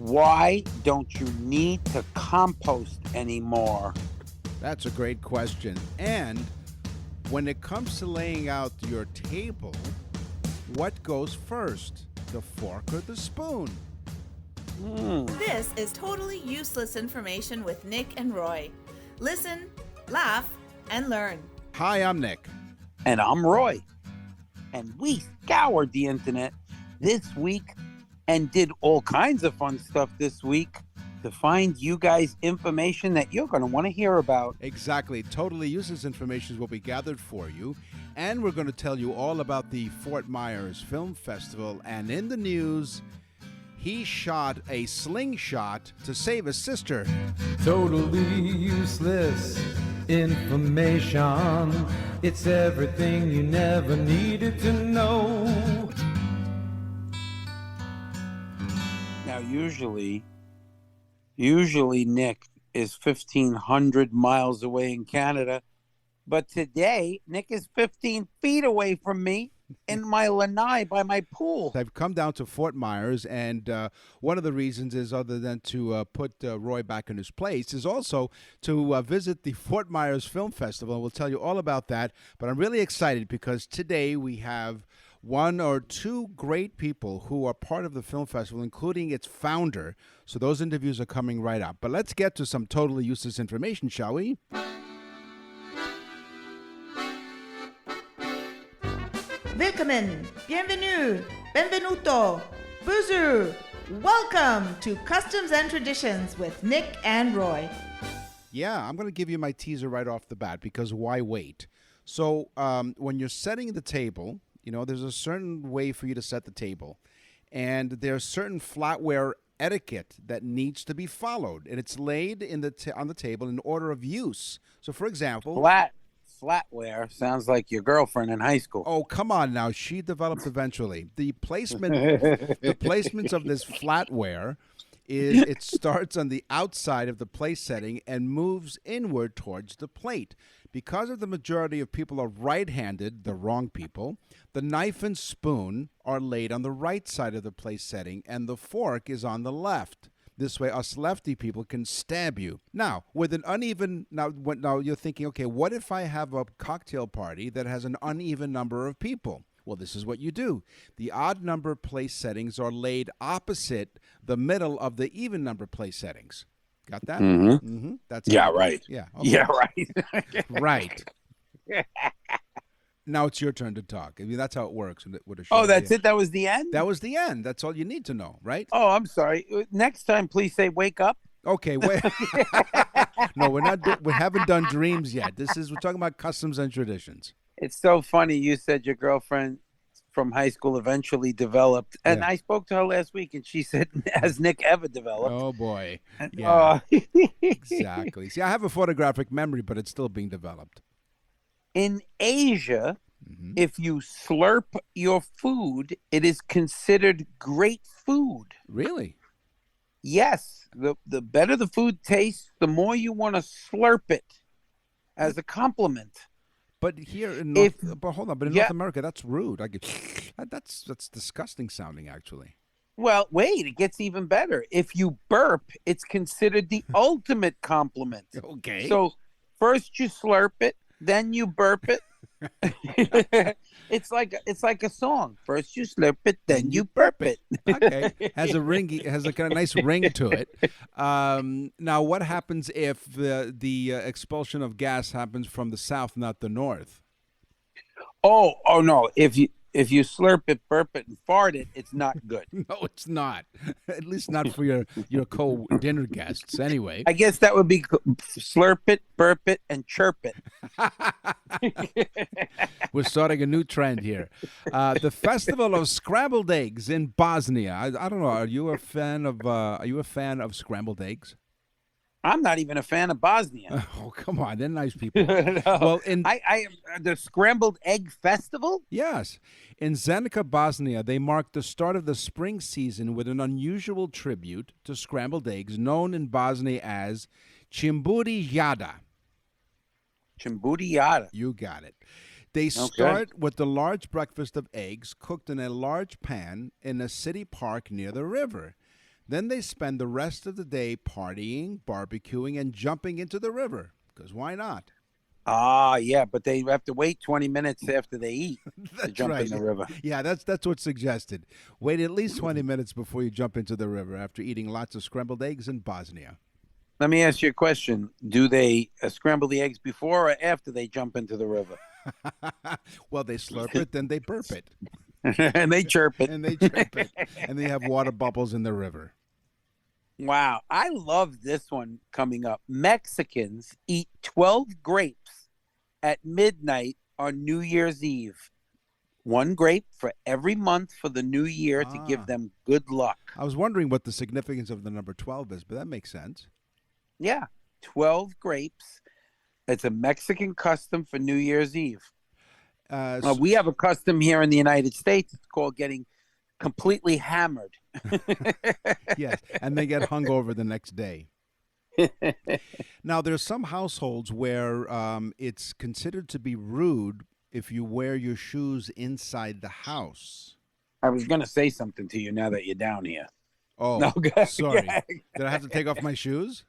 Why don't you need to compost anymore? That's a great question. And when it comes to laying out your table, what goes first, the fork or the spoon? This is totally useless information with Nick and Roy. Listen, laugh, and learn. Hi, I'm Nick. And I'm Roy. And we scoured the internet this week and did all kinds of fun stuff this week to find you guys information that you're going to want to hear about. Exactly. Totally useless information is what we gathered for you. And we're going to tell you all about the Fort Meyers Film Festival. And in the news, he shot a slingshot to save his sister. Totally useless information. It's everything you never needed to know. Now, usually Nick is 1,500 miles away in Canada, but today Nick is 15 feet away from me in my lanai by my pool. I've come down to Fort Myers, and one of the reasons is, other than to put Roy back in his place, is also to visit the Fort Myers Film Festival. And we'll tell you all about that. But I'm really excited because today we have one or two great people who are part of the film festival, including its founder. So those interviews are coming right up. But let's get to some totally useless information, shall we? Willkommen, bienvenue, benvenuto, bonjour. Welcome to Customs and Traditions with Nick and Roy. Yeah, I'm going to give you my teaser right off the bat because why wait? So when you're setting the table, you know, there's a certain way for you to set the table. And there's certain flatware etiquette that needs to be followed. And it's laid in on the table in order of use. So, for example... Flatware sounds like your girlfriend in high school. Oh, come on now. She developed eventually. The placements of this flatware is it starts on the outside of the place setting and moves inward towards the plate. Because of the majority of people are right-handed, the wrong people, the knife and spoon are laid on the right side of the place setting, and the fork is on the left. This way, us lefty people can stab you. Now, with an uneven... Now you're thinking, okay, what if I have a cocktail party that has an uneven number of people? Well, this is what you do. The odd number place settings are laid opposite the middle of the even number place settings. Got that? Mm-hmm. Mm-hmm. That's right. Yeah. Okay. Yeah, right. Right. Now it's your turn to talk. I mean, that's how it works with a show. Oh, that's it? That was the end? That was the end. That's all you need to know, right? Oh, I'm sorry. Next time, please say wake up. Okay, wait. No, we're not. We haven't done dreams yet. We're talking about customs and traditions. It's so funny. You said your girlfriend from high school eventually developed, and I spoke to her last week, and she said, "Has Nick ever developed?" Oh boy, yeah, exactly. See, I have a photographic memory, but it's still being developed. In Asia, if you slurp your food, it is considered great food. Really? Yes. The better the food tastes, the more you want to slurp it as a compliment. But here in North America, that's rude. That's disgusting sounding, actually. Well, wait, it gets even better. If you burp, it's considered the ultimate compliment. Okay. So first you slurp it, then you burp it. It's like a song. First you slurp it, then you burp it. Okay, has a kind of nice ring to it. Now, what happens if the expulsion of gas happens from the south, not the north? Oh no! If you slurp it, burp it, and fart it, it's not good. No, it's not. At least not for your co-dinner guests, anyway. I guess that would be slurp it, burp it, and chirp it. We're starting a new trend here. The Festival of Scrambled Eggs in Bosnia. I don't know. Are you a fan of scrambled eggs? I'm not even a fan of Bosnia. Oh, come on. They're nice people. No. Well, the Scrambled Egg Festival? Yes. In Zenica, Bosnia, they marked the start of the spring season with an unusual tribute to scrambled eggs known in Bosnia as Cimburi Jada. Cimburi Jada. You got it. They start with the large breakfast of eggs cooked in a large pan in a city park near the river. Then they spend the rest of the day partying, barbecuing, and jumping into the river. Because why not? Ah, yeah, but they have to wait 20 minutes after they eat to jump right. in the river. Yeah, that's what's suggested. Wait at least 20 minutes before you jump into the river after eating lots of scrambled eggs in Bosnia. Let me ask you a question. Do they scramble the eggs before or after they jump into the river? Well, they slurp it, then they burp it. And they chirp it. And they chirp it. And they have water bubbles in the river. Wow. I love this one coming up. Mexicans eat 12 grapes at midnight on New Year's Eve. One grape for every month for the new year to give them good luck. I was wondering what the significance of the number 12 is, but that makes sense. Yeah, 12 grapes. It's a Mexican custom for New Year's Eve. We have a custom here in the United States. It's called getting completely hammered. Yes, and they get hungover the next day. Now, there's some households where it's considered to be rude if you wear your shoes inside the house. I was going to say something to you now that you're down here. Oh, no, sorry. Did I have to take off my shoes?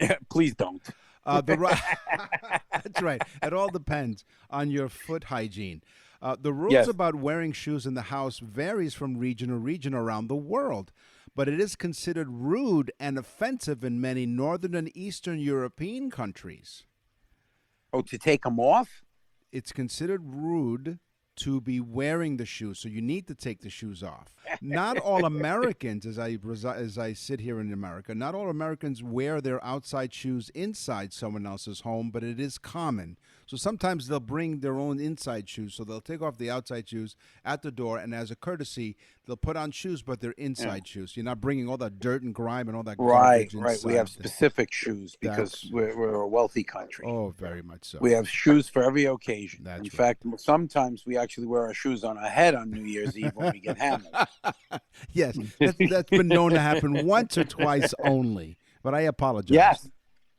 Yeah, please don't. That's right. It all depends on your foot hygiene. The rules about wearing shoes in the house varies from region to region around the world, but it is considered rude and offensive in many northern and eastern European countries. Oh, to take them off? It's considered rude to be wearing the shoes, so you need to take the shoes off. Not all Americans, as I sit here in America, not all Americans wear their outside shoes inside someone else's home, but it is common. So sometimes they'll bring their own inside shoes, so they'll take off the outside shoes at the door, and as a courtesy, they'll put on shoes, but they're inside shoes. You're not bringing all that dirt and grime and all that garbage inside. Right. We have specific shoes because we're a wealthy country. Oh, very much so. We have shoes for every occasion. That's in right. fact, sometimes we actually wear our shoes on our head on New Year's Eve when we get hammered. Yes, that's been known to happen once or twice only, but I apologize. Yes.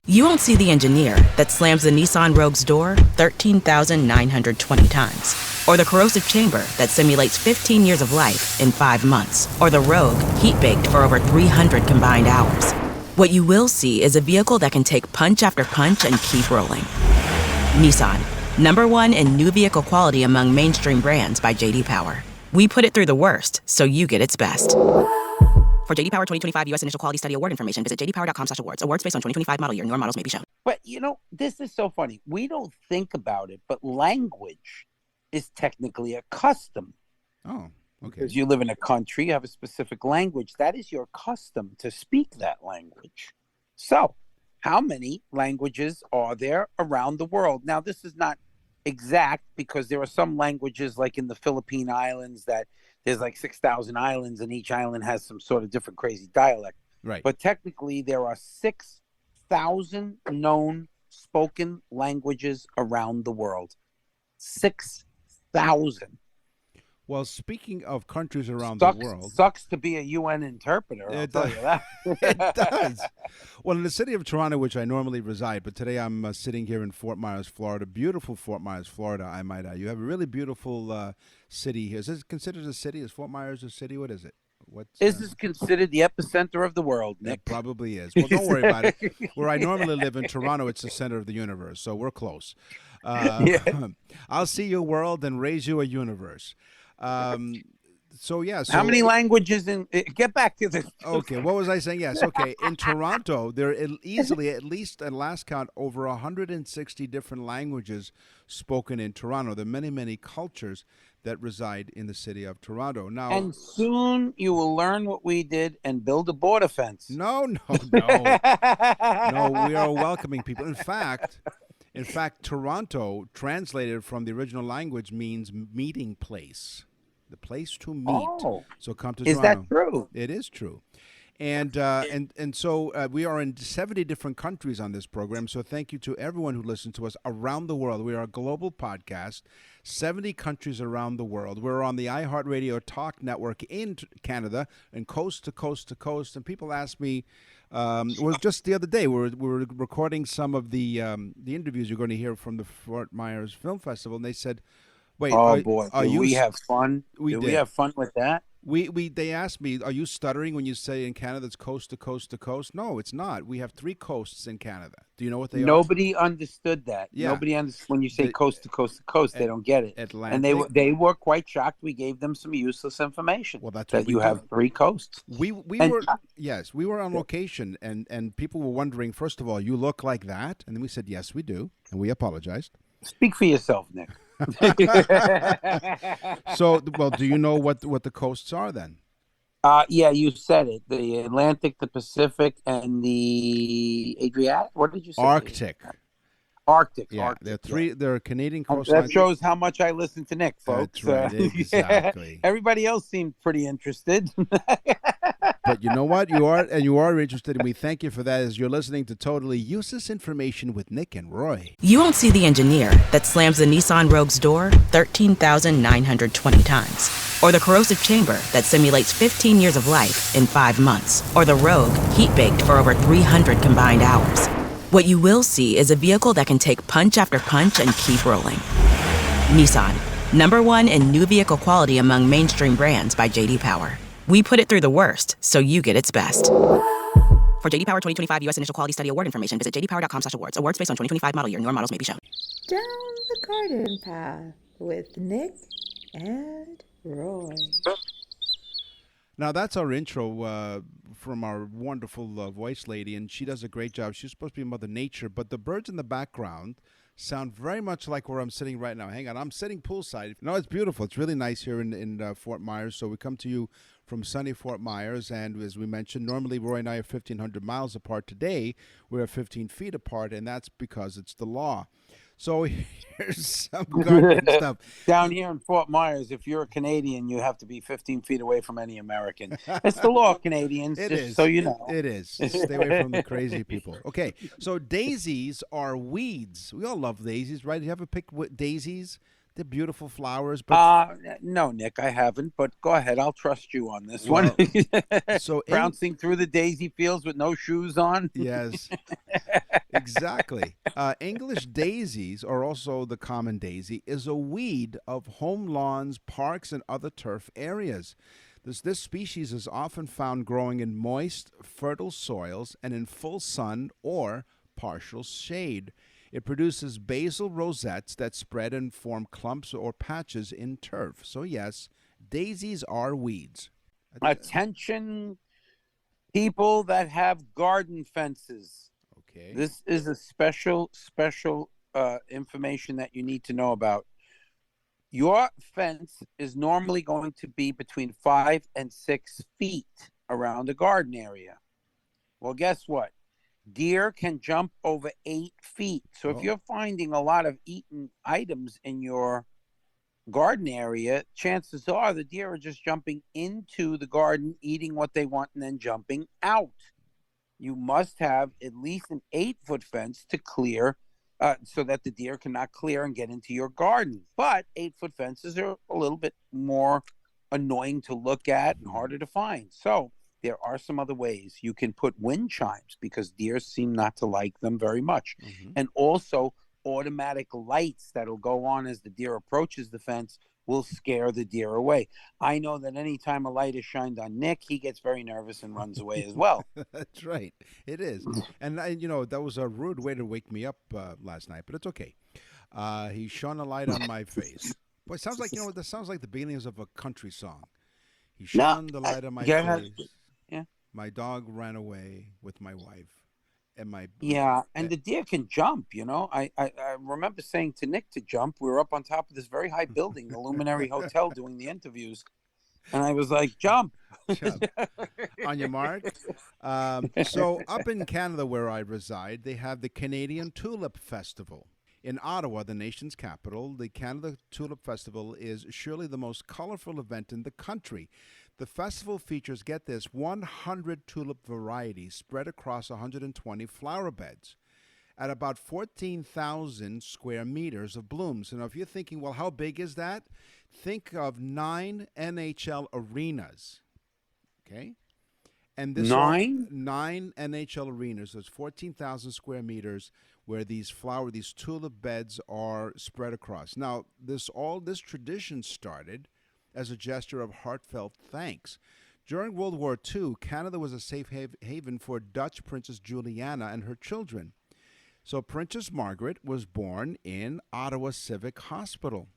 You won't see the engineer that slams the Nissan Rogue's door 13,920 times, or the corrosive chamber that simulates 15 years of life in 5 months, or the Rogue heat-baked for over 300 combined hours. What you will see is a vehicle that can take punch after punch and keep rolling. Nissan, #1 in new vehicle quality among mainstream brands by J.D. Power. We put it through the worst, so you get its best. For J.D. Power 2025 U.S. Initial Quality Study Award information, visit jdpower.com/awards. Awards based on 2025 model year. Newer models may be shown. But, this is so funny. We don't think about it, but language is technically a custom. Oh, okay. Because you live in a country, you have a specific language. That is your custom to speak that language. So, how many languages are there around the world? Now, this is not exact because there are some languages like in the Philippine Islands that there's like 6,000 islands and each island has some sort of different crazy dialect. Right. But technically there are 6,000 known spoken languages around the world. 6,000. Well, speaking of countries around the world. Sucks to be a UN interpreter, I'll tell you that. It does. Well, in the city of Toronto, which I normally reside, but today I'm sitting here in Fort Myers, Florida. Beautiful Fort Myers, Florida, I might add. You have a really beautiful city here. Is this considered a city? Is Fort Myers a city? What is it? Is this considered the epicenter of the world, Nick? It probably is. Well, don't worry about it. Where I normally live in Toronto, it's the center of the universe, so we're close. I'll see your world and raise you a universe. So how many languages get back to this? Okay, what was I saying? Yes, okay. In Toronto, there are easily, at least at last count, over 160 different languages spoken in Toronto. There are many, many cultures that reside in the city of Toronto. Now, and soon you will learn what we did and build a border fence. No. No, we are welcoming people. In fact, Toronto, translated from the original language, means meeting place, the place to meet. Oh, so come to Toronto. Is that true? It is true. And so we are in 70 different countries on this program. So thank you to everyone who listens to us around the world. We are a global podcast, 70 countries around the world. We're on the iHeartRadio Talk Network in Canada and coast to coast to coast. And people ask me, well, just the other day, we were recording some of the interviews you're going to hear from the Fort Myers Film Festival, and they said, "Wait, boy, do we have fun? We have fun with that? They asked me, are you stuttering when you say in Canada it's coast to coast to coast? No, it's not. We have 3 coasts in Canada. Do you know what they are? Nobody understood that. Yeah. Nobody understood when you say The- coast to coast to coast. They don't get it. And Atlantic. they were quite shocked. We gave them some useless information. Well, that's that what we you do. have 3 coasts. We And- we were on location, and people were wondering, first of all, you look like that? And then we said, yes, we do, and we apologized. Speak for yourself, Nick. So, well, do you know what the coasts are then? Yeah, you said it. The Atlantic, the Pacific, and the Adriatic. What did you say? Arctic. Arctic. Yeah, Arctic, they're 3. They're Canadian That coastlines. shows how much I listen to Nick, folks. That's right, exactly. Everybody else seemed pretty interested. But you know what? You are interested, and we thank you for that as you're listening to Totally Useless Information with Nick and Roy. You won't see the engineer that slams the Nissan Rogue's door 13,920 times, or the corrosive chamber that simulates 15 years of life in 5 months, or the Rogue heat-baked for over 300 combined hours. What you will see is a vehicle that can take punch after punch and keep rolling. Nissan, #1 in new vehicle quality among mainstream brands by J.D. Power. We put it through the worst, so you get its best. For J.D. Power 2025 U.S. Initial Quality Study Award information, visit jdpower.com/awards. Awards based on 2025 model year. Newer models may be shown. Down the garden path with Nick and Roy. Now, that's our intro from our wonderful voice lady, and she does a great job. She's supposed to be Mother Nature, but the birds in the background sound very much like where I'm sitting right now. Hang on, I'm sitting poolside. No, it's beautiful. It's really nice here in Fort Myers. So we come to you from sunny Fort Myers, and as we mentioned, normally Roy and I are 1,500 miles apart. Today, we're 15 feet apart, and that's because it's the law. So here's some gardening stuff. Down here in Fort Myers, if you're a Canadian, you have to be 15 feet away from any American. It's the law, Canadians, It just is. so you know. It is. Stay away from the crazy people. Okay, so daisies are weeds. We all love daisies, right? You ever pick daisies? They're beautiful flowers. But No, Nick, I haven't, but go ahead. I'll trust you on this Well, one. so Bouncing through the daisy fields with no shoes on. Yes, exactly. English daisies, or also the common daisy, is a weed of home lawns, parks, and other turf areas. This species is often found growing in moist, fertile soils and in full sun or partial shade. It produces basal rosettes that spread and form clumps or patches in turf. So yes, daisies are weeds. Attention, people that have garden fences. Okay. This is a special information that you need to know about. Your fence is normally going to be between 5 and 6 feet around the garden area. Well, guess what? Deer can jump over 8 feet. So if you're finding a lot of eaten items in your garden area, chances are the deer are just jumping into the garden, eating what they want, and then jumping out. You must have at least an 8-foot fence to clear so that the deer cannot clear and get into your garden. But 8-foot fences are a little bit more annoying to look at and harder to find. So there are some other ways. You can put wind chimes because deer seem not to like them very much. Mm-hmm. And also automatic lights that'll go on as the deer approaches the fence will scare the deer away. I know that anytime a light is shined on Nick, he gets very nervous and runs away as well. That's right. It is. And, that was a rude way to wake me up last night, but it's okay. He shone a light on my face. Boy, it sounds like, that sounds like the beginnings of a country song. He shone the light on my face. Yeah. My dog ran away with my wife. And the deer can jump, I remember saying to Nick to jump. We were up on top of this very high building, the Luminary Hotel, doing the interviews. And I was like, jump. On your mark. So up in Canada where I reside, they have the Canadian Tulip Festival. In Ottawa, the nation's capital, the Canada Tulip Festival is surely the most colorful event in the country. The festival features, get this, 100 tulip varieties spread across 120 flower beds at about 14,000 square meters of blooms. And if you're thinking, well, how big is that? Think of 9 NHL arenas, okay? And this 9 NHL arenas. There's 14,000 square meters where these tulip beds are spread across. Now, this tradition started as a gesture of heartfelt thanks. During World War II, Canada was a safe haven for Dutch Princess Juliana and her children. So Princess Margaret was born in Ottawa Civic Hospital.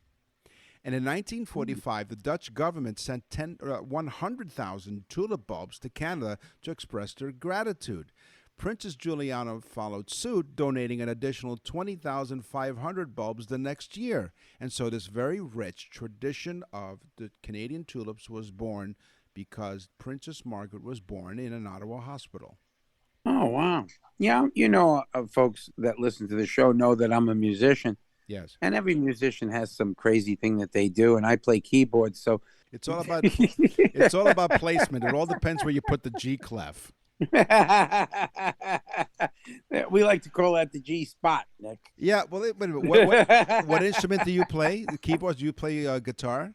And in 1945, the Dutch government sent 100,000 tulip bulbs to Canada to express their gratitude. Princess Juliana followed suit, donating an additional 20,500 bulbs the next year. And so this very rich tradition of the Canadian tulips was born because Princess Margaret was born in an Ottawa hospital. Oh, wow. Yeah, folks that listen to the show know that I'm a musician. Yes. And every musician has some crazy thing that they do, and I play keyboards, so it's all about placement. It all depends where you put the G clef. We like to call that the G spot, Nick. Yeah, well, wait a minute. What instrument do you play? The keyboards? Do you play guitar?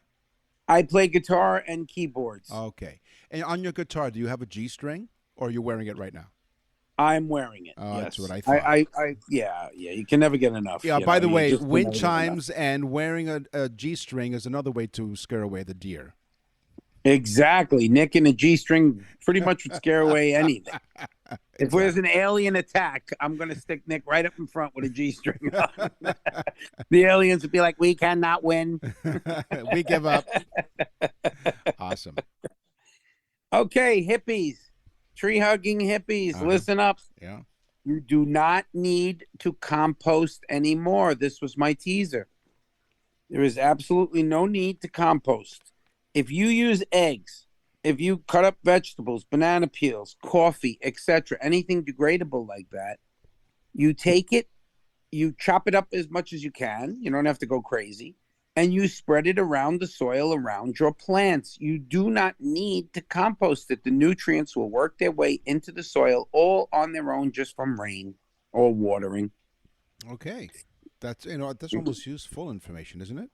I play guitar and keyboards. Okay. And on your guitar, do you have a G string, or are you wearing it right now? I'm wearing it. Oh, yes. That's what I thought. Yeah. You can never get enough. Yeah. By the way, wind chimes and wearing a G string is another way to scare away the deer. Exactly. Nick and a G string pretty much would scare away anything. If there's an alien attack, I'm going to stick Nick right up in front with a G string on. The aliens would be like, "We cannot win. We give up." Awesome. Okay, hippies. Tree-hugging hippies, listen up. Yeah. You do not need to compost anymore. This was my teaser. There is absolutely no need to compost. If you use eggs, if you cut up vegetables, banana peels, coffee, etc., anything degradable like that, you take it, you chop it up as much as you can. You don't have to go crazy. And you spread it around the soil around your plants. You do not need to compost it. The nutrients will work their way into the soil all on their own just from rain or watering. Okay. That's almost useful information, isn't it?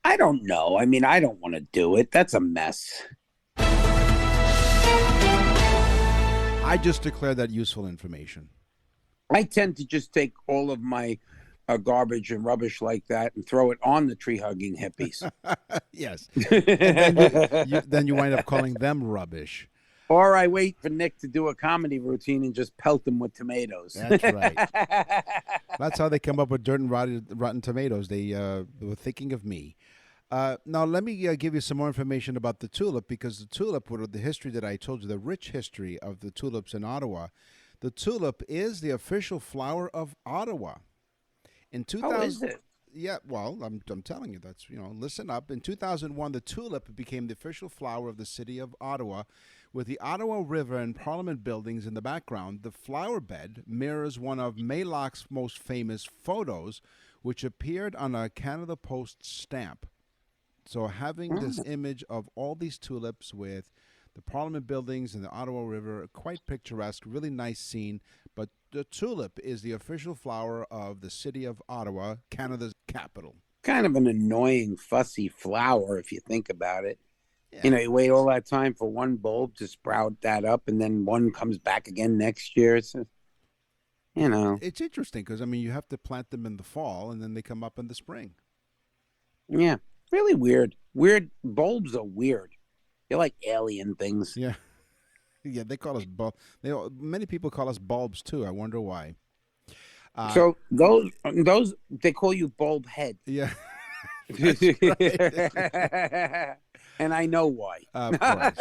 I don't know. I mean, I don't want to do it. That's a mess. I just declare that useful information. I tend to just take all of my garbage and rubbish like that and throw it on the tree-hugging hippies. Yes. And then you wind up calling them rubbish. Or I wait for Nick to do a comedy routine and just pelt them with tomatoes. That's right. That's how they come up with dirt and rotten tomatoes. They were thinking of me. Now, let me give you some more information about the tulip, because the tulip, with the history that I told you, the rich history of the tulips in Ottawa, the tulip is the official flower of Ottawa. In 2000, is it? Yeah, well, I'm telling you, that's, listen up. In 2001, the tulip became the official flower of the city of Ottawa. With the Ottawa River and Parliament buildings in the background, the flower bed mirrors one of Maylock's most famous photos, which appeared on a Canada Post stamp. So having this image of all these tulips with the Parliament buildings and the Ottawa River, quite picturesque, really nice scene. But the tulip is the official flower of the city of Ottawa, Canada's capital. Kind of an annoying, fussy flower if you think about it. Yeah. You wait all that time for one bulb to sprout that up, and then one comes back again next year. It's, It's interesting because, you have to plant them in the fall, and then they come up in the spring. Yeah, really weird. Weird. Bulbs are weird. They're like alien things. Yeah. Yeah, they call us many people call us bulbs too. I wonder why. So those they call you bulb head. Yeah. And I know why. Of course.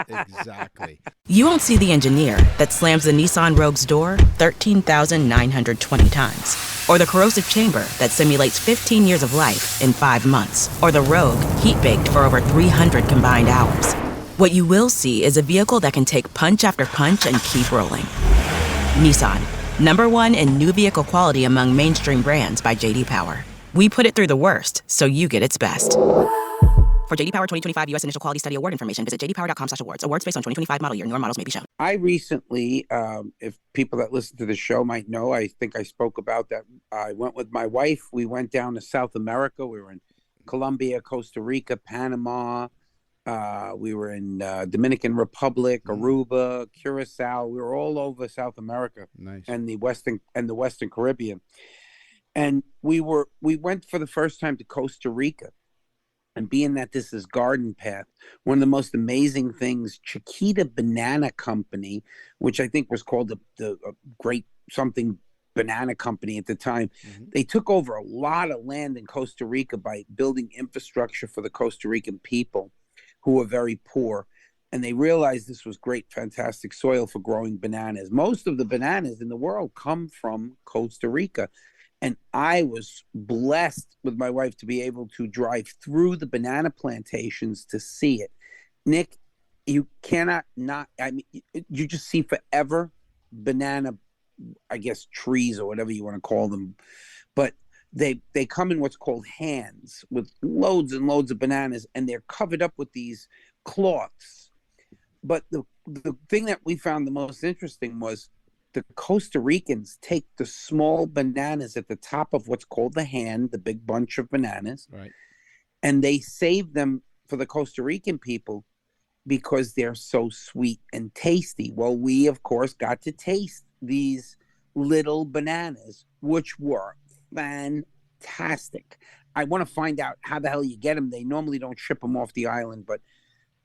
Exactly. You won't see the engineer that slams the Nissan Rogue's door 13,920 times, or the corrosive chamber that simulates 15 years of life in 5 months, or the Rogue heat-baked for over 300 combined hours. What you will see is a vehicle that can take punch after punch and keep rolling. Nissan, #1 in new vehicle quality among mainstream brands by J.D. Power. We put it through the worst, so you get its best. For J.D. Power 2025 U.S. Initial Quality Study Award information, visit jdpower.com/awards. Awards based on 2025 model year. Newer models may be shown. I recently, if people that listen to the show might know, I think I spoke about that. I went with my wife. We went down to South America. We were in Colombia, Costa Rica, Panama. We were in Dominican Republic, Aruba, Curacao. We were all over South America. Nice. And the Western Caribbean. And we went for the first time to Costa Rica. And being that this is Garden Path, one of the most amazing things, Chiquita Banana Company, which I think was called the Great Something Banana Company at the time, they took over a lot of land in Costa Rica by building infrastructure for the Costa Rican people who were very poor. And they realized this was great, fantastic soil for growing bananas. Most of the bananas in the world come from Costa Rica. And I was blessed with my wife to be able to drive through the banana plantations to see it. Nick, you cannot not, I mean, you just see forever banana, I guess, trees or whatever you want to call them. But they come in what's called hands with loads and loads of bananas, and they're covered up with these cloths. But the thing that we found the most interesting was the Costa Ricans take the small bananas at the top of what's called the hand, the big bunch of bananas, Right. and they save them for the Costa Rican people because they're so sweet and tasty. Well, we, of course, got to taste these little bananas, which were fantastic. I want to find out how the hell you get them. They normally don't ship them off the island, but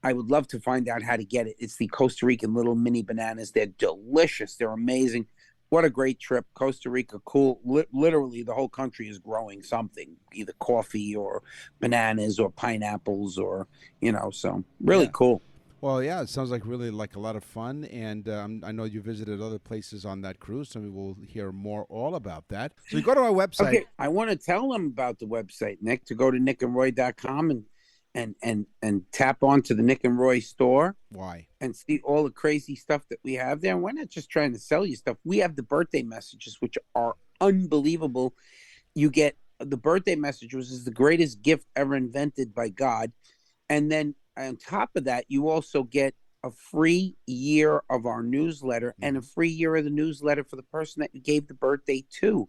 I would love to find out how to get it. It's the Costa Rican little mini bananas. They're delicious. They're amazing. What a great trip. Costa Rica, cool. Literally, the whole country is growing something, either coffee or bananas or pineapples or, so really cool. Well, yeah, it sounds like really like a lot of fun. And I know you visited other places on that cruise, so we will hear more all about that. So you go to our website. Okay, I want to tell them about the website, Nick, to go to nickandroy.com and tap onto the Nick and Roy store. Why? And see all the crazy stuff that we have there. And we're not just trying to sell you stuff. We have the birthday messages, which are unbelievable. You get the birthday message, which is the greatest gift ever invented by God. And then on top of that, you also get a free year of our newsletter and a free year of the newsletter for the person that you gave the birthday to.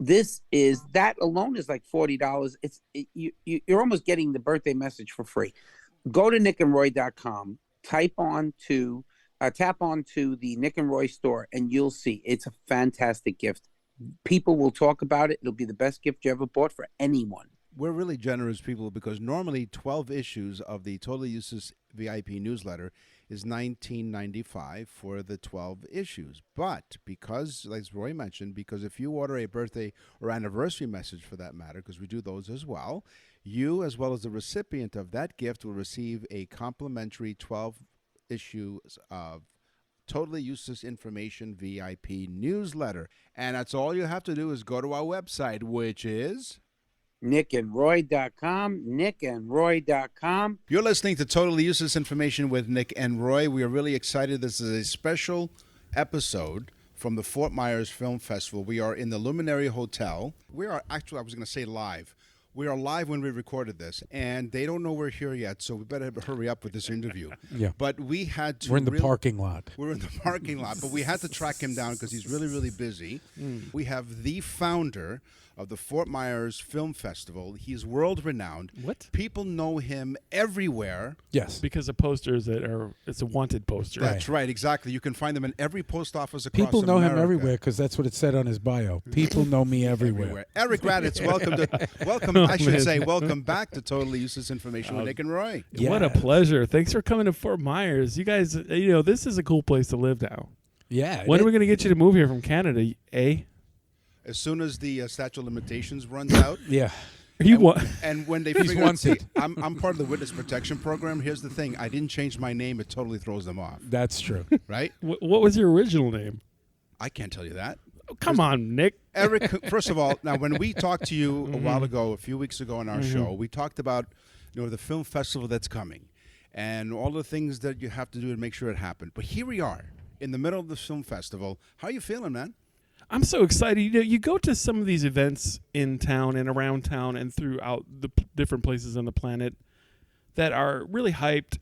That alone is like $40. You're almost getting the birthday message for free. Go to nickandroy.com, tap onto the Nick and Roy store, and you'll see it's a fantastic gift. People will talk about it. It'll be the best gift you ever bought for anyone. We're really generous people because normally 12 issues of the Totally Useless VIP newsletter is $19.95 for the 12 issues. But because, like Roy mentioned, because if you order a birthday or anniversary message for that matter, because we do those as well, you as well as the recipient of that gift will receive a complimentary 12 issues of Totally Useless Information VIP newsletter. And that's all you have to do is go to our website, which is nickandroy.com. You're listening to Totally Useless Information with Nick and Roy. We are really excited. This is a special episode from the Fort Meyers Film Festival. We are in the Luminary Hotel. We are actually, I was going to say live. We are live when we recorded this, and they don't know we're here yet, so we better hurry up with this interview. Yeah. But we had to... We're in the parking lot. We're in the parking lot, but we had to track him down because he's really, really busy. We have the founder of the Fort Meyers Film Festival. He's world-renowned. What? People know him everywhere. Yes. Because of posters it's a wanted poster. That's right, exactly. You can find them in every post office across People know America. him everywhere because that's what it said on his bio. People know me everywhere. Eric Raditz, welcome back to Totally Useless Information with Nick and Roy. Yeah. What a pleasure. Thanks for coming to Fort Myers. You guys, this is a cool place to live now. Yeah. When are we going to get you to move here from Canada, eh? As soon as the statute of limitations runs out. Yeah. And when they figure out, see, I'm part of the witness protection program. Here's the thing. I didn't change my name. It totally throws them off. That's true. Right? What was your original name? I can't tell you that. Oh, come on, Nick. Eric, first of all, now when we talked to you a while ago, a few weeks ago on our show, we talked about the film festival that's coming and all the things that you have to do to make sure it happened. But here we are in the middle of the film festival. How are you feeling, man? I'm so excited. You go to some of these events in town and around town and throughout the different places on the planet that are really hyped.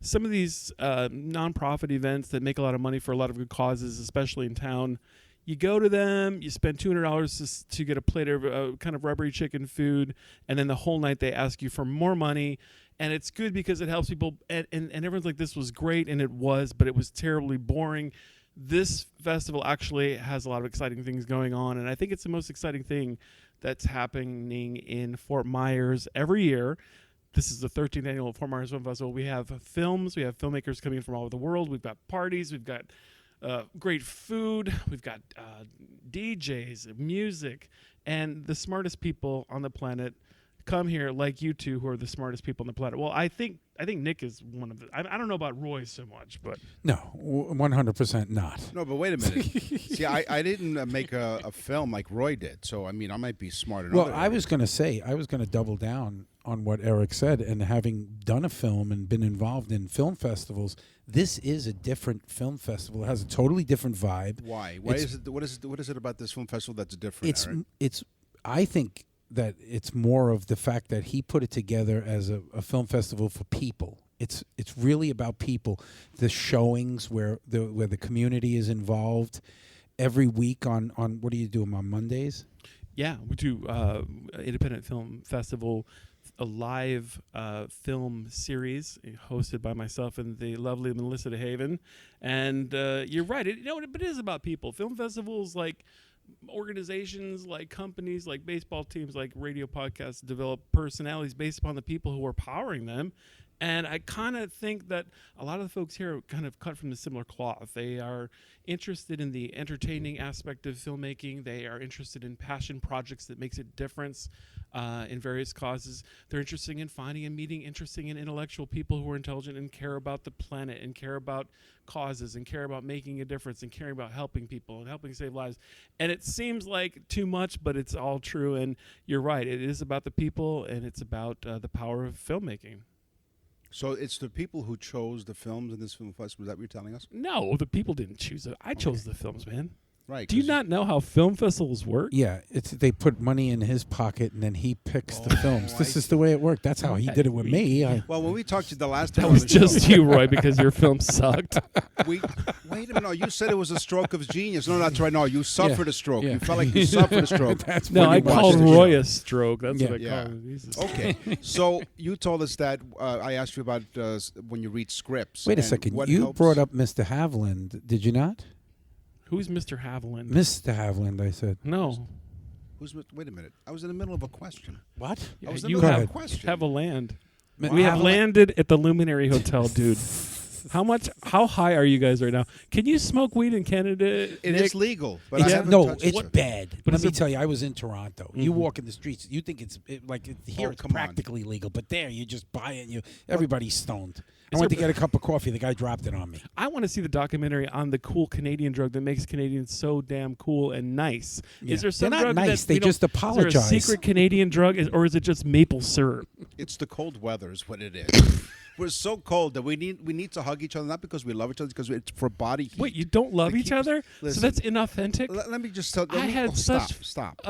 Some of these nonprofit events that make a lot of money for a lot of good causes, especially in town, you go to them, you spend $200 to get a plate of kind of rubbery chicken food, and then the whole night they ask you for more money. And it's good because it helps people. And everyone's like, this was great, and it was, but it was terribly boring. This festival actually has a lot of exciting things going on, and I think it's the most exciting thing that's happening in Fort Myers every year. This is the 13th annual Fort Meyers Film Festival. We have films. We have filmmakers coming in from all over the world. We've got parties. We've got great food. We've got DJs, music, and the smartest people on the planet come here, like you two, who are the smartest people on the planet. Well, I think Nick is one of the. I don't know about Roy so much, but No, 100% not. No, but wait a minute. See, I didn't make a film like Roy did, so I mean, I might be smarter. Well, I was going to double down on what Eric said, and having done a film and been involved in film festivals, this is a different film festival. It has a totally different vibe. Why? Why is it? What is it about this film festival that's different? Eric? It's. I think that it's more of the fact that he put it together as a film festival for people. It's really about people. The showings where the community is involved every week on what do you do on Mondays? yeah, we do Independent Film Festival, a live film series hosted by myself and the lovely Melissa DeHaven. And you're right, but it is about people. Film festivals, like organizations, like companies, like baseball teams, like radio podcasts, develop personalities based upon the people who are powering them. And I kind of think that a lot of the folks here are kind of cut from the similar cloth. They are interested in the entertaining aspect of filmmaking. They are interested in passion projects that makes a difference in various causes. They're interested in finding and meeting interesting and intellectual people who are intelligent and care about the planet and care about causes and care about making a difference and caring about helping people and helping save lives. And it seems like too much, but it's all true. And you're right. It is about the people, and it's about the power of filmmaking. So it's the people who chose the films in this film festival. Is that what you're telling us? No, the people didn't choose it. I chose the films, man. Right. Do you not know how film festivals work? Yeah, they put money in his pocket and then he picks the films. This is the way it worked. That's how he did it with me. Well, when we talked to you the last time, That was just you, Roy, because your film sucked. wait a minute. No, you said it was a stroke of genius. No, that's right. No, you suffered a stroke. Yeah. You felt like you suffered a stroke. That's No, I pretty much called it. Roy a stroke. That's what I Yeah. called him. Jesus. Okay, so you told us that I asked you about when you read scripts. Wait a and second. what You helps- brought up Mr. Haviland, did you not? Who's Mr. Haviland? Mr. Haviland, I said. No. Wait a minute. I was in the middle of a question. What? I was in you the middle of a have, question. have a land. Wow. We have landed at the Luminary Hotel, dude. How high are you guys right now? Can you smoke weed in Canada? It Nick? is legal, but It's- I haven't no, touched it's it. bad. But Let it's me a- tell you, I was in Toronto. You walk in the streets, you think it's here. Oh, It's come on. practically legal, but there you just buy it. And everybody's stoned. I Is went to there- get a cup of coffee. The guy dropped it on me. I want to see the documentary on the cool Canadian drug that makes Canadians so damn cool and nice. Yeah. Is there some They're not drug nice. that They we don't- just Is apologize. there a secret Canadian drug, or is it just maple syrup? It's the cold weather is what it is. We're so cold that we need to hug each other, not because we love each other, because it's for body heat. Wait, you don't love To each keep us- other? Listen. So that's inauthentic? Let me just tell. I had such stop.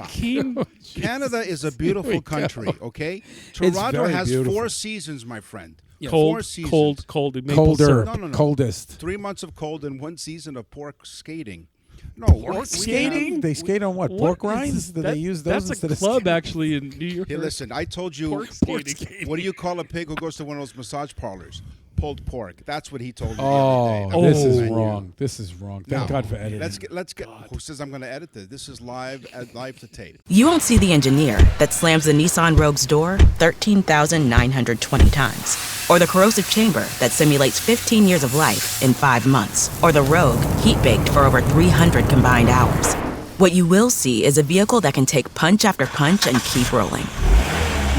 Keen. Canada is a beautiful country. Okay, It's Toronto very has beautiful. 4 seasons, my friend. 4 Cold, seasons. cold. Maple Colder, syrup. No. coldest. 3 months of cold and 1 season of pork skating. No, Pork we skating? have- They skate on what? Pork rinds? Do they use those That's instead a of club, skating? actually, in New York. Hey, listen, I told you. Pork skating. What do you call a pig who goes to one of those massage parlors? Pulled pork. That's what he told me. the Oh, other day. this is Oh. wrong. This is wrong. Thank Now, God for editing. Let's get. Who says I'm going to edit this? This is live to tape. You won't see the engineer that slams the Nissan Rogue's door 13,920 times, or the corrosive chamber that simulates 15 years of life in 5 months, or the Rogue heat-baked for over 300 combined hours. What you will see is a vehicle that can take punch after punch and keep rolling.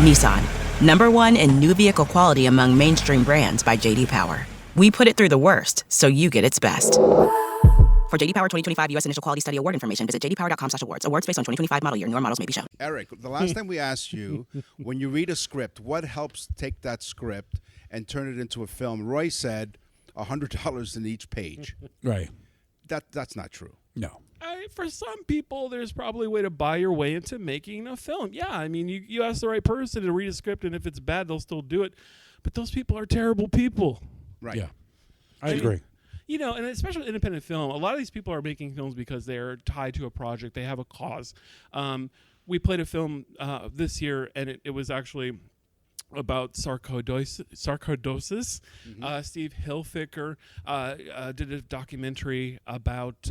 Nissan, #1 in new vehicle quality among mainstream brands by J.D. Power. We put it through the worst, so you get its best. For J.D. Power 2025 U.S. Initial Quality Study Award information, visit jdpower.com/awards. Awards based on 2025 model year. Newer models may be shown. Eric, the last time we asked you, when you read a script, what helps take that script and turn it into a film? Roy said $100 in each page. Right. That's not true. No. For some people, there's probably a way to buy your way into making a film. Yeah, I mean, you ask the right person to read a script, and if it's bad, they'll still do it. But those people are terrible people. Right. Yeah. I agree. You know, and especially independent film, a lot of these people are making films because they're tied to a project. They have a cause. We played a film this year, and it was actually about sarcoidosis. Steve Hilfiger did a documentary about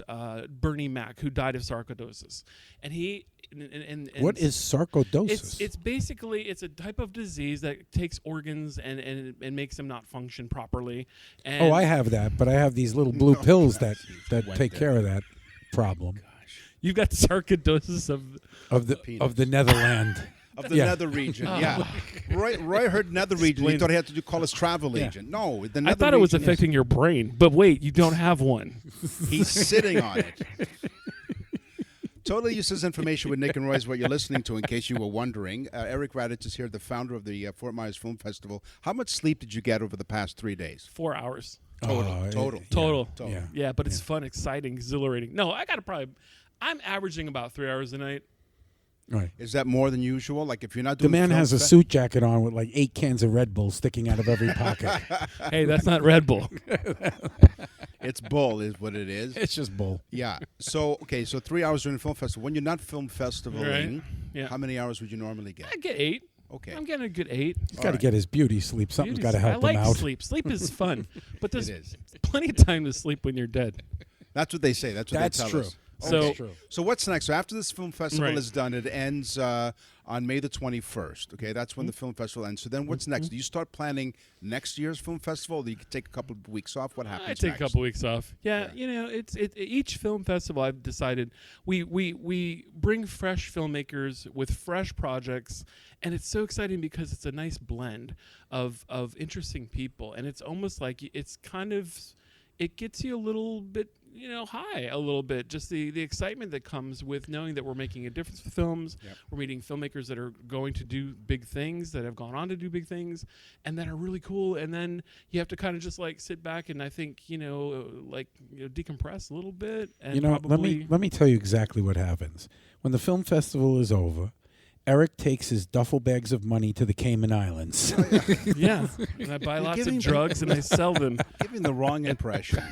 Bernie Mac, who died of sarcoidosis, and he. And What is sarcoidosis? It's basically it's a type of disease that takes organs and makes them not function properly. And I have that, but I have these little blue pills that take care of that problem. You've got sarcoidosis of the Netherland. Of the nether region, yeah. Roy heard nether region. He thought he had to call his travel agent. No, the nether I thought it was region affecting your brain, but wait, you don't have one. He's sitting on it. Totally useless information with Nick and Roy is what you're listening to, in case you were wondering. Eric Raditz is here, the founder of the Fort Myers Film Festival. How much sleep did you get over the past 3 days? 4 hours. Total. Yeah, but it's fun, exciting, exhilarating. No, I'm averaging about 3 hours a night. Right. Is that more than usual? Like if you're not The doing man has a suit jacket on with like 8 cans of Red Bull sticking out of every pocket. Hey, that's not Red Bull. It's bull is what it is. It's just bull. Yeah. So 3 hours during the film festival. When you're not film festivaling, Right. Yeah. how many hours would you normally get? I get 8. Okay. I'm getting a good 8. He's got to get his beauty sleep. Something's got to help I him like out. sleep. Sleep is fun, but there's It is. plenty of time to sleep when you're dead. That's what they say. That's what That's they tell true. us. So- That's true. So what's next? So after this film festival Right. is done, it ends on May the 21st. Okay, that's when the film festival ends. So then what's next? Do you start planning next year's film festival? Or do you take a couple of weeks off? What happens I take next? a couple weeks off. Yeah, you know, each film festival I've decided we bring fresh filmmakers with fresh projects, and it's so exciting because it's a nice blend of interesting people, and it's almost like it's kind of it gets you a little bit, you know, high a little bit. Just the excitement that comes with knowing that we're making a difference with films. Yep. We're meeting filmmakers that are going to do big things, that have gone on to do big things, and that are really cool. And then you have to kind of just like sit back and I think, decompress a little bit. And You know, probably let me tell you exactly what happens. When the film festival is over, Eric takes his duffel bags of money to the Cayman Islands. yeah, and I buy lots of drugs and I sell them. Giving the wrong impression.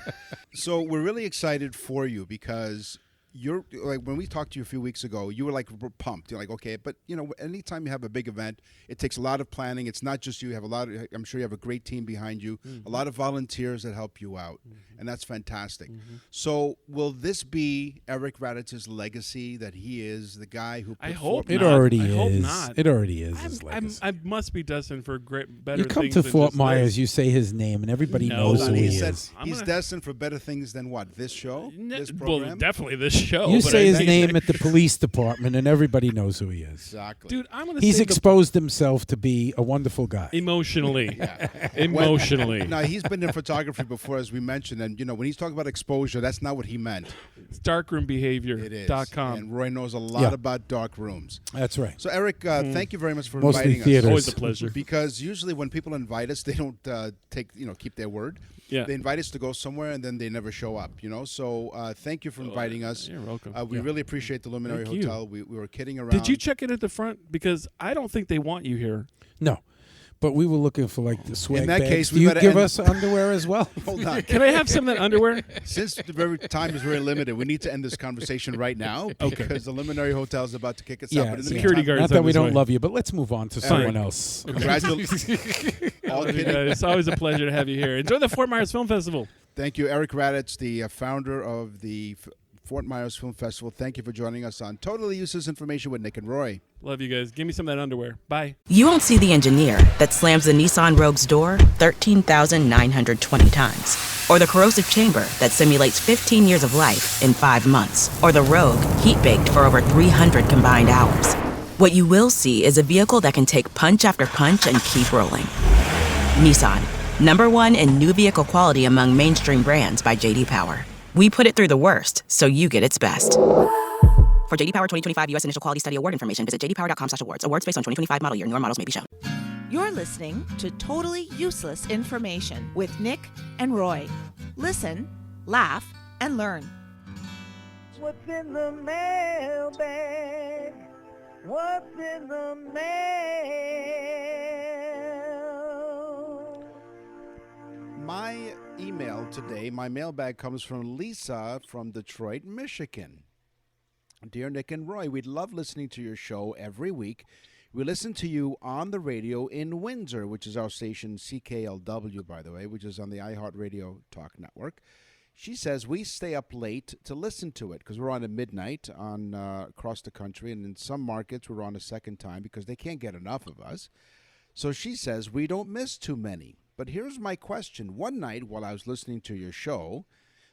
So we're really excited for you because you're like when we talked to you a few weeks ago, you were like pumped. You're like, okay, but you know, anytime you have a big event, it takes a lot of planning. It's not just you have a lot of. I'm sure you have a great team behind you, a lot of volunteers that help you out, and that's fantastic. So will this be Eric Raditz's legacy that he is the guy who? I hope It not. already I is. hope not. It already is his I'm, legacy. I must be destined for better You come things to than Fort just Myers, this. you say his name, and everybody No. knows who he He said is. he's destined for better things than what? This show? This Well, program? definitely this show. You but say I his think- name at the police department, and everybody knows who he is. Exactly. Dude, I'm gonna He's say exposed himself to be a wonderful guy. emotionally. Emotionally. No, he's been in photography before, as we mentioned, and you know when he's talking about exposure, that's not what he meant. It's darkroombehavior.com. It is. And Roy knows a lot about dark rooms. That's right. So Eric, thank you very much for Mostly inviting theaters. us. Always a pleasure. Because usually when people invite us, they don't keep their word. Yeah. They invite us to go somewhere and then they never show up. You know. So thank you for inviting us. You're welcome. We really appreciate the Luminary Thank you. Hotel. We were kidding around. Did you check it at the front? Because I don't think they want you here. No. But we were looking for like the swag In that bags. case, Do we you better give end- us underwear as well? Hold on. Can I have some of that underwear? Since the very time is very limited, we need to end this conversation right now because the Luminary Hotel is about to kick us out. Yeah, But in the security meantime, guards. Not that on we his don't way. love you, but let's move on to someone else. Congratulations. All Love you kidding. guys. It's always a pleasure to have you here. Enjoy the Fort Myers Film Festival. Thank you, Eric Raditz, the founder of the Fort Myers Film Festival. Thank you for joining us on Totally Useless Information with Nick and Roy. Love you guys. Give me some of that underwear. Bye. You won't see the engineer that slams the Nissan Rogue's door 13,920 times, or the corrosive chamber that simulates 15 years of life in 5 months, or the Rogue heat-baked for over 300 combined hours. What you will see is a vehicle that can take punch after punch and keep rolling. Nissan, #1 in new vehicle quality among mainstream brands by J.D. Power. We put it through the worst, so you get its best. For J.D. Power 2025 U.S. Initial Quality Study Award information, visit jdpower.com/awards. Awards based on 2025 model year. Newer models may be shown. You're listening to Totally Useless Information with Nick and Roy. Listen, laugh, and learn. What's in the mailbag? What's in the mail? My email today, my mailbag comes from Lisa from Detroit, Michigan. Dear Nick and Roy, we'd love listening to your show every week. We listen to you on the radio in Windsor, which is our station CKLW, by the way, which is on the iHeartRadio Talk Network. She says we stay up late to listen to it because we're on at midnight on across the country, and in some markets we're on a second time because they can't get enough of us. So she says we don't miss too many. But here's my question. One night while I was listening to your show,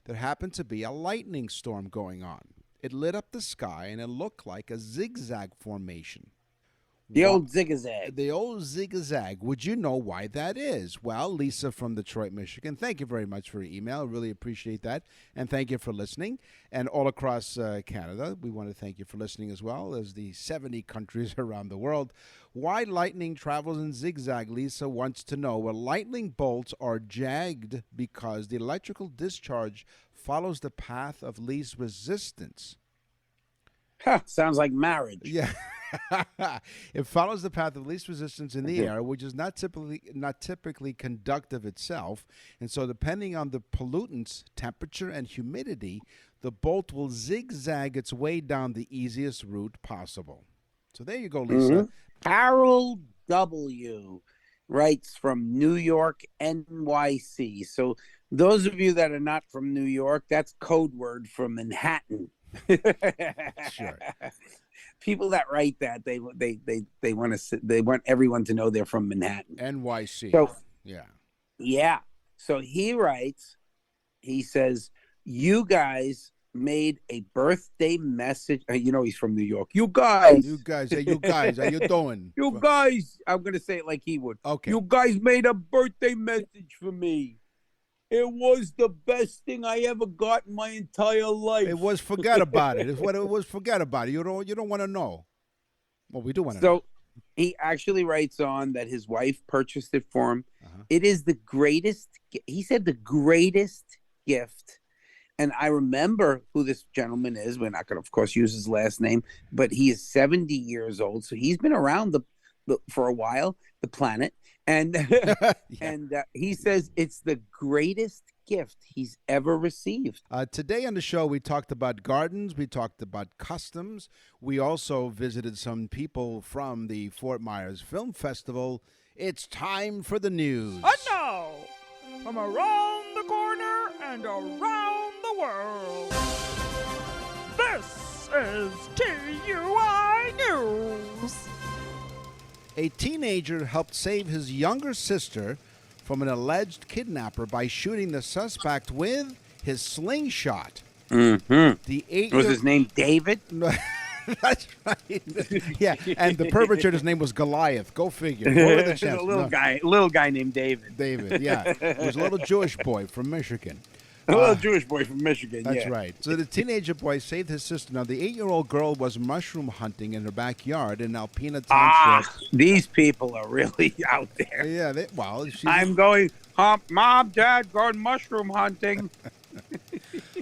there happened to be a lightning storm going on. It lit up the sky, and it looked like a zigzag formation. The old zigzag. The old zigzag. Would you know why that is? Well, Lisa from Detroit, Michigan, thank you very much for your email. I really appreciate that. And thank you for listening. And all across Canada, we want to thank you for listening as well as the 70 countries around the world. Why lightning travels in zigzag, Lisa wants to know. Well, lightning bolts are jagged because the electrical discharge follows the path of least resistance. Sounds like marriage. Yeah. It follows the path of least resistance in the air, which is not typically conductive itself. And so depending on the pollutants, temperature, and humidity, the bolt will zigzag its way down the easiest route possible. So there you go, Lisa. Harold W. writes from New York, NYC. So those of you that are not from New York, that's code word for Manhattan. Sure. People that write that they want everyone to know they're from Manhattan. NYC. So yeah. So he writes, he says, you guys made a birthday message. You know he's from New York. You guys, hey, you guys, how you doing? You guys, I'm gonna say it like he would. Okay. You guys made a birthday message for me. It was the best thing I ever got in my entire life. It was forget about it. It's what it was. Forget about it. You don't want to know. Well, we do want to know. So he actually writes on that his wife purchased it for him. It is the greatest. He said the greatest gift. And I remember who this gentleman is. We're not going to, of course, use his last name, but he is 70 years old. So he's been around for a while, the planet. And and he says it's the greatest gift he's ever received. Today on the show, we talked about gardens. We talked about customs. We also visited some people from the Fort Meyers Film Festival. It's time for the news. And now, from around the corner and around the world, this is TUI News. A teenager helped save his younger sister from an alleged kidnapper by shooting the suspect with his slingshot. Mm-hmm. Was his name David? That's right. Yeah, and the perpetrator's name was Goliath. Go figure. What were the chances? A little guy named David. David, yeah. He was a little Jewish boy from Michigan. A little Jewish boy from Michigan, That's right. So the teenager boy saved his sister. Now, the 8-year-old girl was mushroom hunting in her backyard in Alpena Township. These people are really out there. Yeah, I'm going, Mom, Dad, going mushroom hunting.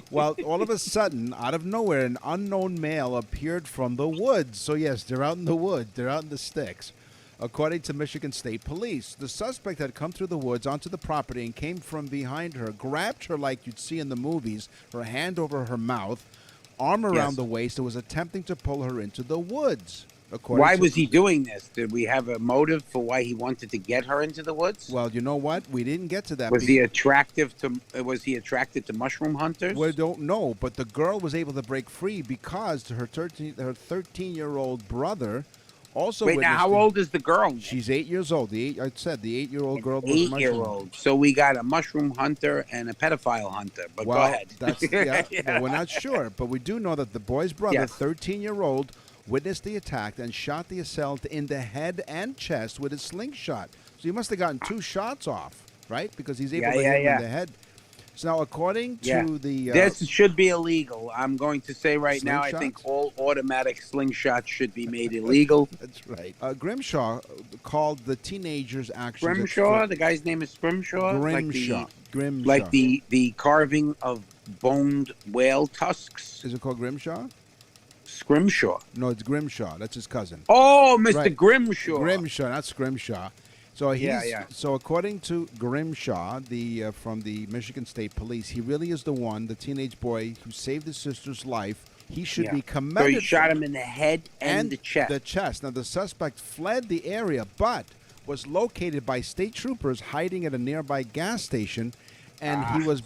Well, all of a sudden, out of nowhere, an unknown male appeared from the woods. So, yes, they're out in the woods. They're out in the sticks. According to Michigan State Police, the suspect had come through the woods onto the property and came from behind her, grabbed her like you'd see in the movies, her hand over her mouth, arm around the waist, and was attempting to pull her into the woods. Why was he doing this? Did we have a motive for why he wanted to get her into the woods? Well, you know what? We didn't get to that. Was he attracted to mushroom hunters? We don't know, but the girl was able to break free because her 13-year-old brother also. Wait, now how old is the girl? She's 8 years old. I said the 8-year-old girl was 8-year-old. So we got a mushroom hunter and a pedophile hunter. But go ahead. Well, we're not sure, but we do know that the boy's brother, 13-year-old, witnessed the attack and shot the assailant in the head and chest with his slingshot. So he must have gotten 2 shots off, right? Because he's able to hit him in the head. So now, according to the... this should be illegal. I'm going to say right now, I Slingshots? think all automatic slingshots should be made illegal. That's right. Grimshaw called the teenager's actions... Grimshaw? The guy's name is Grimshaw? Grimshaw. Like the carving of boned whale tusks? Is it called Grimshaw? Scrimshaw. No, it's Grimshaw. That's his cousin. Oh, Mr. Grimshaw. Grimshaw, not Scrimshaw. So So according to Grimshaw, from the Michigan State Police, he really is the one, the teenage boy who saved his sister's life He should be So commended. he shot him in the head and the chest. Now, the suspect fled the area, but was located by state troopers hiding at a nearby gas station, and he was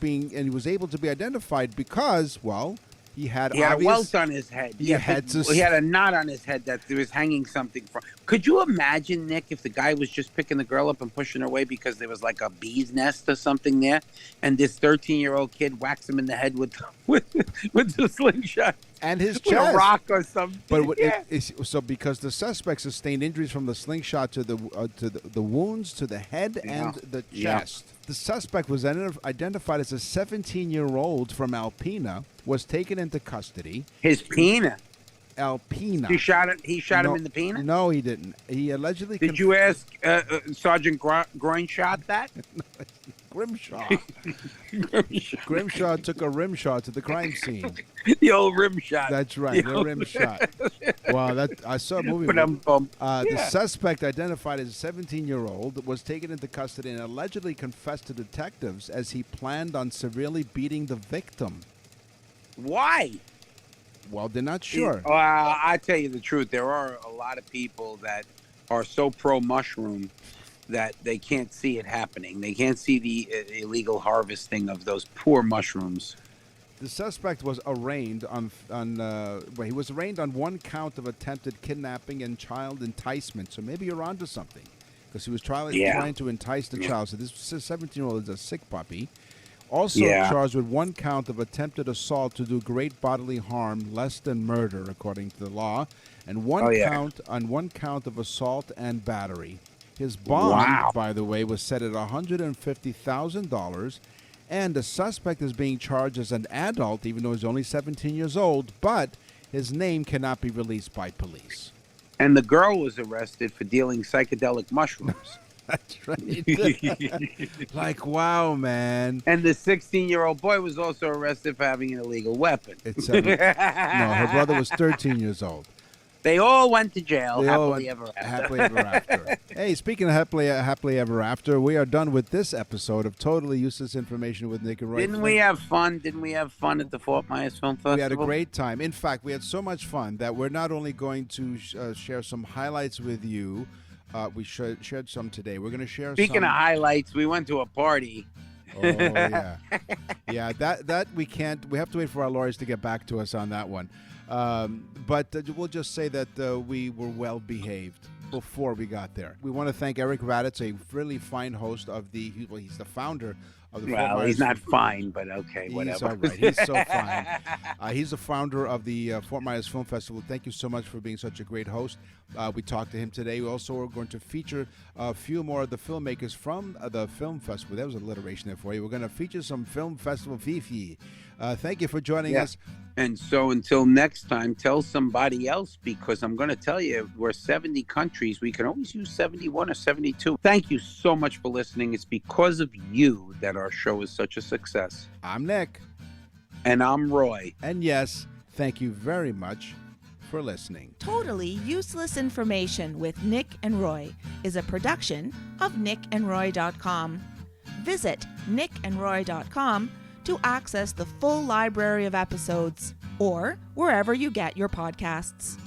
able to be identified because, well, he had a welt on his head. He had a knot on his head that there was hanging something from. Could you imagine, Nick, if the guy was just picking the girl up and pushing her away because there was like a bee's nest or something there, and this 13-year-old kid whacks him in the head with the slingshot and his with chest, a rock or something? But so because the suspect sustained injuries from the slingshot to the wounds to the head and the chest. The suspect was identified as a 17-year-old from Alpena, was taken into custody. His pena. Alpena. He shot him in the penis? No, he didn't. He allegedly. Did you ask Sergeant Groinshot that? Grimshaw. Grimshaw took a rim shot to the crime scene. The old rim shot. That's right, the rim shot. Wow, I saw a movie. The suspect, identified as a 17-year-old, was taken into custody and allegedly confessed to detectives as he planned on severely beating the victim. Why? Well, they're not sure. I tell you the truth. There are a lot of people that are so pro-mushroom that they can't see it happening. They can't see the illegal harvesting of those poor mushrooms. The suspect was arraigned on one count of attempted kidnapping and child enticement. So maybe you're onto something, because he was trying to entice the child. So this 17-year-old is a sick puppy. Also charged with one count of attempted assault to do great bodily harm, less than murder, according to the law, and one count of assault and battery. His bond, by the way, was set at $150,000, and the suspect is being charged as an adult, even though he's only 17 years old, but his name cannot be released by police. And the girl was arrested for dealing psychedelic mushrooms. That's right. Like, wow, man. And the 16-year-old boy was also arrested for having an illegal weapon. No, her brother was 13 years old. They all went to jail happily ever after. Hey, speaking of happily ever after, we are done with this episode of Totally Useless Information with Nick and Roy. Didn't we have fun? Didn't we have fun at the Fort Meyers Film Festival? We had a great time. In fact, we had so much fun that we're not only going to share some highlights with you. We shared some today. We're going to share Speaking of highlights, we went to a party. Oh, yeah. Yeah, that we can't. We have to wait for our lawyers to get back to us on that one. But we'll just say that we were well behaved before we got there. We want to thank Eric Raditz, a really fine host of he's the founder of the Fort Meyers. He's not fine, but okay, whatever. He's all right. He's so fine. He's the founder of the Fort Meyers Film Festival. Thank you so much for being such a great host. We talked to him today. We also are going to feature a few more of the filmmakers from the film festival. That was alliteration there for you. We're going to feature some film festival fifi. Thank you for joining us. And so until next time, tell somebody else, because I'm going to tell you, we're 70 countries. We can always use 71 or 72. Thank you so much for listening. It's because of you that our show is such a success. I'm Nick. And I'm Roy. And yes, thank you very much for listening. Totally Useless Information with Nick and Roy is a production of nickandroy.com. Visit nickandroy.com to access the full library of episodes, or wherever you get your podcasts.